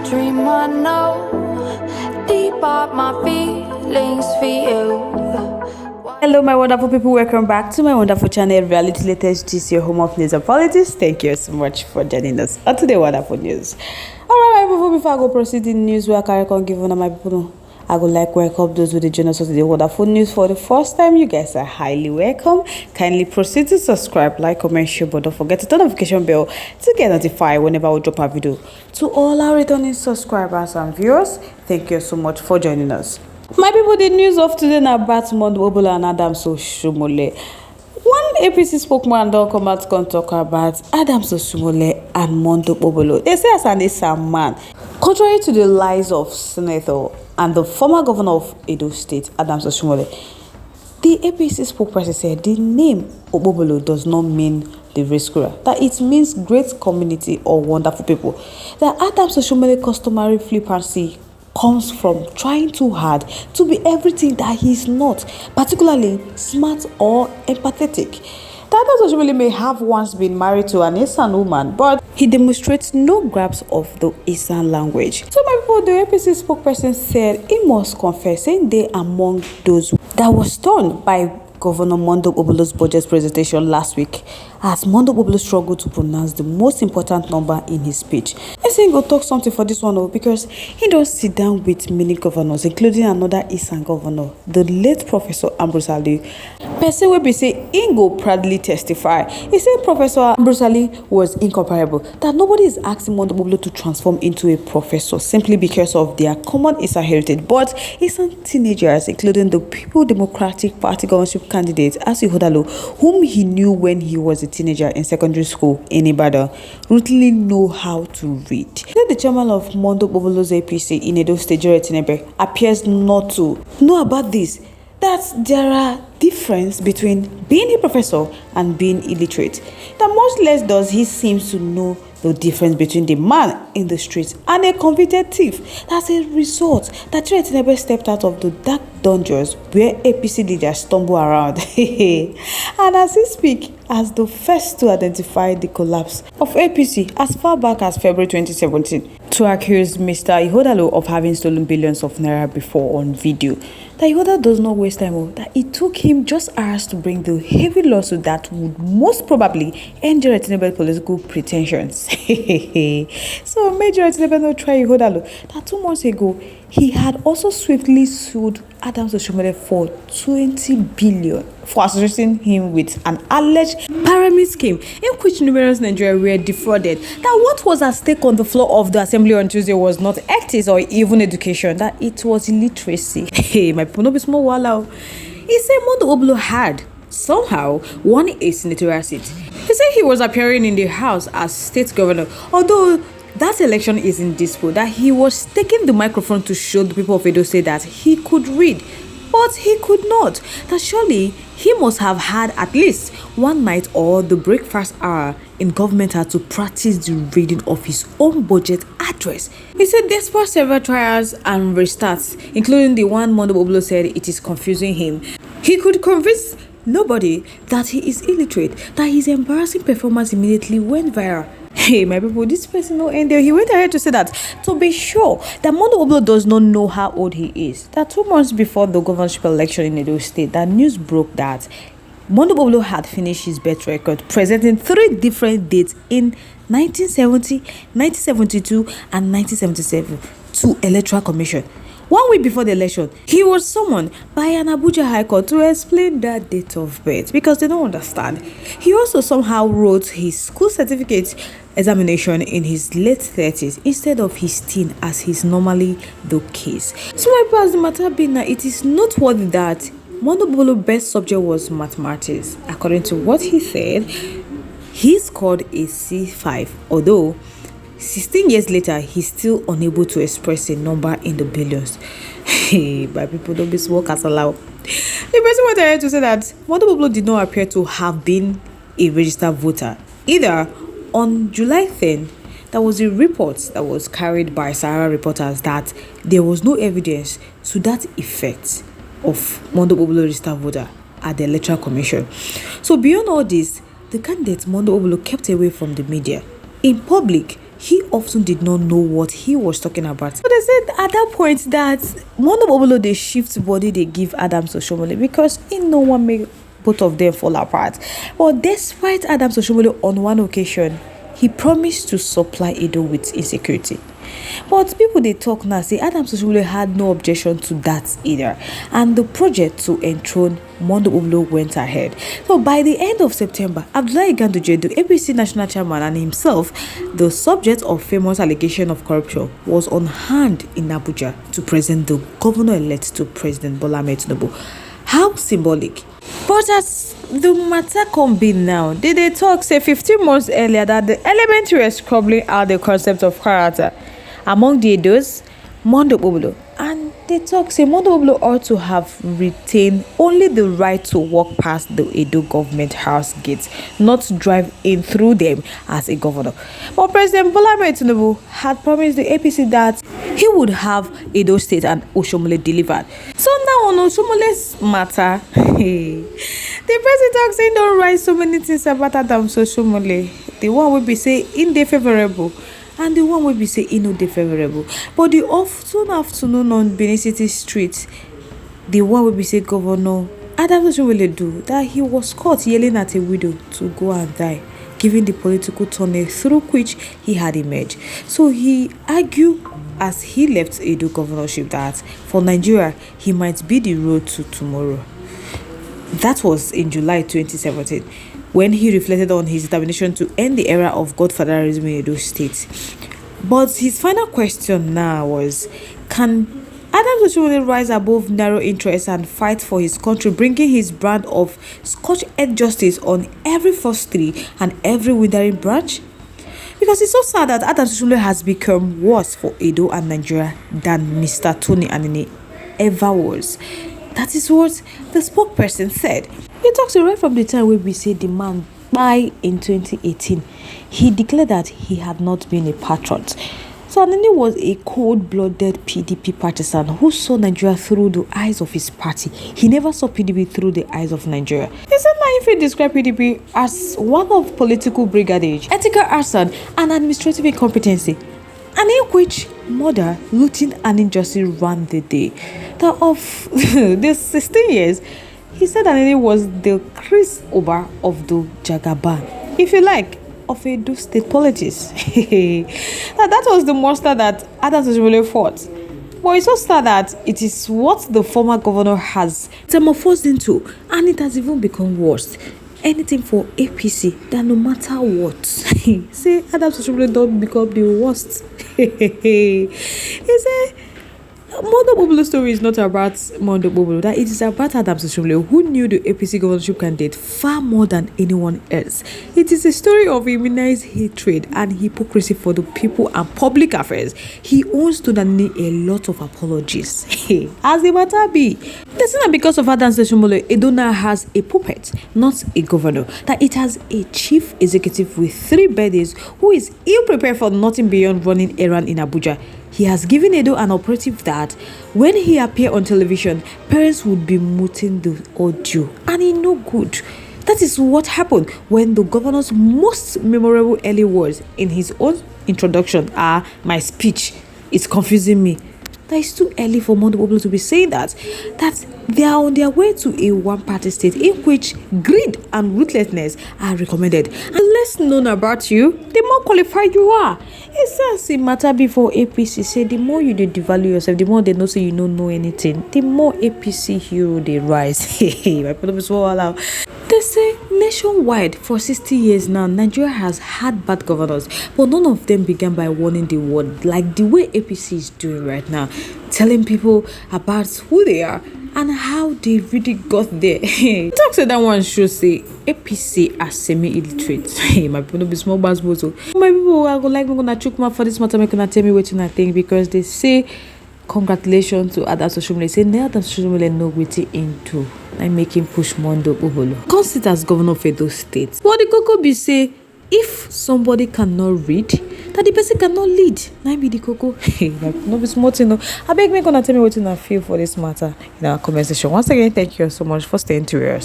dream I know deep up my feelings for you. Hello my wonderful people, welcome back to my wonderful channel Reality Latest. This is your home of news and politics. Thank you so much for joining us on today's wonderful news. Alright my people, before I go proceed in news where I carry on giving my people, I would like to welcome those with the join us today wonderful news for the first time. You guys are highly welcome. Kindly proceed to subscribe, like, comment, share, but don't forget to turn the notification bell to get notified whenever we drop a video. To all our returning subscribers and viewers, thank you so much for joining us. My people, the news of today na about Okpebholo and Adams Oshio. One APC spokesman don't come out to talk about Adams Oshio and Okpebholo. They say as an Islam man, contrary to the lies of Senator and the former governor of Edo State, Adams Oshio, the APC spokesperson said the name Okpebholo does not mean the race cooler, that it means great community or wonderful people. That Adams Oshio customary flippancy comes from trying too hard to be everything that he is not, particularly smart or empathetic. That Oshio may have once been married to an Eastern woman, but he demonstrates no grasp of the Eastern language. So my people, the APC spokesperson said he must confess, saying they among those that was stunned by Governor Okpebholo's budget presentation last week, as Okpebholo struggled to pronounce the most important number in his speech. I say he go talk something for this one because he does sit down with many governors, including another Eastern governor, the late Professor Ambrose Ali. Person will be say he go proudly testify. He said Professor Ambrose Ali was incomparable, that nobody is asking Okpebholo to transform into a professor simply because of their common Eastern heritage, but Eastern teenagers, including the People Democratic Party governorship candidate Okpebholo, whom he knew when he was a teenager in secondary school in Ibadan, routinely know how to read. The chairman of Okpebholo's APC in Edo State, appears not to know about this, that there are difference between being a professor and being illiterate. That much less does he seem to know the difference between the man in the streets and a convicted thief. That's a result that Tinebe stepped out of the dark dungeons where APC leaders stumble around. And as he speaks, as the first to identify the collapse of APC as far back as February 2017, to accuse Mr. Okpebholo of having stolen billions of naira before on video. That Okpebholo does not waste time, that it took him just hours to bring the heavy lawsuit that would most probably end Tinebe political pretensions. So Major Tinebe no try Okpebholo that 2 months ago he had also swiftly sued Adams Oshio for 20 billion for associating him with an alleged pyramid scheme in which numerous Nigerians were defrauded. That what was at stake on the floor of the assembly on Tuesday was not ethics or even education, that it was illiteracy. Hey, my people, no be small wallow. He said Okpebholo had somehow won a senatorial seat. He said he was appearing in the House as state governor, although that election is in dispute, that he was taking the microphone to show the people of Edo State that he could read, but he could not. That surely he must have had at least one night or the breakfast hour in government had to practice the reading of his own budget address. He said despite several trials and restarts, including the one Okpebholo said it is confusing him, he could convince nobody that he is illiterate, that his embarrassing performance immediately went viral. Hey, my people, this person no end there. He went ahead to say that to be sure that Okpebholo does not know how old he is. That 2 months before the governorship election in Edo State, that news broke that Okpebholo had finished his birth record, presenting 3 different dates in 1970, 1972, and 1977 to Electoral Commission. 1 week before the election, he was summoned by an Abuja High Court to explain that date of birth because they don't understand. He also somehow wrote his school certificate examination in his late 30s instead of his teen, as is normally the case. So my past the matter being that it is noteworthy that Okpebholo's best subject was mathematics. According to what he said, he scored a C5, although 16 years later, he's still unable to express a number in the billions. Hey, my people, don't be small as allowed. The person went ahead to say that Okpebholo did not appear to have been a registered voter. Either on July 10, there was a report that was carried by Sahara reporters that there was no evidence to that effect of Okpebholo registered voter at the Electoral Commission. So beyond all this, the candidate Okpebholo kept away from the media. In public, he often did not know what he was talking about. So they said at that point that Mondo Okpebholo they shift body they give Adams Oshomole because in no one make both of them fall apart. But despite Adams Oshomole on one occasion, he promised to supply Edo with insecurity. But people they talk now say Adams Oshomole had no objection to that either, and the project to enthrone Mondo Okpebholo went ahead. So by the end of September, Abdullahi Ganduje, the APC national chairman and himself, the subject of famous allegation of corruption, was on hand in Abuja to present the governor-elect to President Bola Ahmed Tinubu. How symbolic. But as the matter come be now, they talk say 15 months earlier that the element were scrubbing out the concept of character among the Edos, Mondo Okpebholo, and they talk say Mondo Okpebholo ought to have retained only the right to walk past the Edo government house gates, not drive in through them as a governor. But President Bola Ahmed Tinubu had promised the APC that he would have Edo State and Oshomole delivered. So now on Oshomole's matter, the president talk saying don't write so many things about Adams Oshomole. The one will be say in the favorable, and the one will be say in no favorable. But the afternoon on Benin City Street, the one will be say Governor Adams Oshomole do that he was caught yelling at a widow to go and die, given the political tunnel through which he had emerged. So he argued as he left Edo governorship that for Nigeria he might be the road to tomorrow. That was in July 2017 when he reflected on his determination to end the era of godfatherism in Edo State. But his final question now was, can Adams Oshomole rise above narrow interests and fight for his country, bringing his brand of scorched-earth justice on every first tree and every withering branch? Because it's so sad that Adams Oshomole has become worse for Edo and Nigeria than Mr. Tony Anini ever was. That is what the spokesperson said. He talks right from the time when we say the man by in 2018. He declared that he had not been a patriot. So Anini was a cold-blooded PDP partisan who saw Nigeria through the eyes of his party. He never saw PDP through the eyes of Nigeria. He said that if he described PDP as one of political brigandage, ethical arson, and administrative incompetency, and in which murder, looting, and injustice ran the day. That of these 16 years, he said Anini was the Chris Oba of the Jagaban, if you like, of Edo state politics. That was the monster that Adams Oshomole fought. But it's so sad that it is what the former governor has metamorphosed into, and it has even become worse. Anything for APC that no matter what, say Adams Oshomole don't become the worst. He said Mondo Okpebholo's story is not about Mondo Okpebholo, that it is about Adams Oshomole, who knew the APC governorship candidate far more than anyone else. It is a story of immunized hatred and hypocrisy for the people and public affairs. He owes to Anini a lot of apologies. As the matter be, the thing that because of Adams Oshomole, Edo now has a puppet, not a governor. That it has a chief executive with 3 birthdays who is ill prepared for nothing beyond running errand in Abuja. He has given Edo an operative that when he appeared on television, parents would be muting the audio, and he no good. That is what happened when the governor's most memorable early words in his own introduction are, "My speech is confusing me." That is too early for Mondo Okpebholo to be saying that they are on their way to a one-party state in which greed and ruthlessness are recommended. And the less known about you, the more qualified you are. It says it matter before APC say the more you devalue yourself, the more they know say you don't know anything, the more APC hero they rise. My problem is so loud. They say nationwide for 60 years now, Nigeria has had bad governors, but none of them began by warning the world like the way APC is doing right now, telling people about who they are and how they really got there. Talk to that one should say APC are semi-illiterate. My people be small buzzwords. My people are gonna choke me for this matter. Make gonna tell me what you think, because they say congratulations to Adams Oshomole. Say Adams Oshomole know wetin into. I'm making push Mondo Okpebholo. Come sit as governor of Edo State. But the Coco be say, if somebody cannot read, that the person cannot lead. Now be the Coco. No be smart, you know. I beg me gonna tell me what you feel for this matter in our comment section. Once again, thank you so much for staying tuned.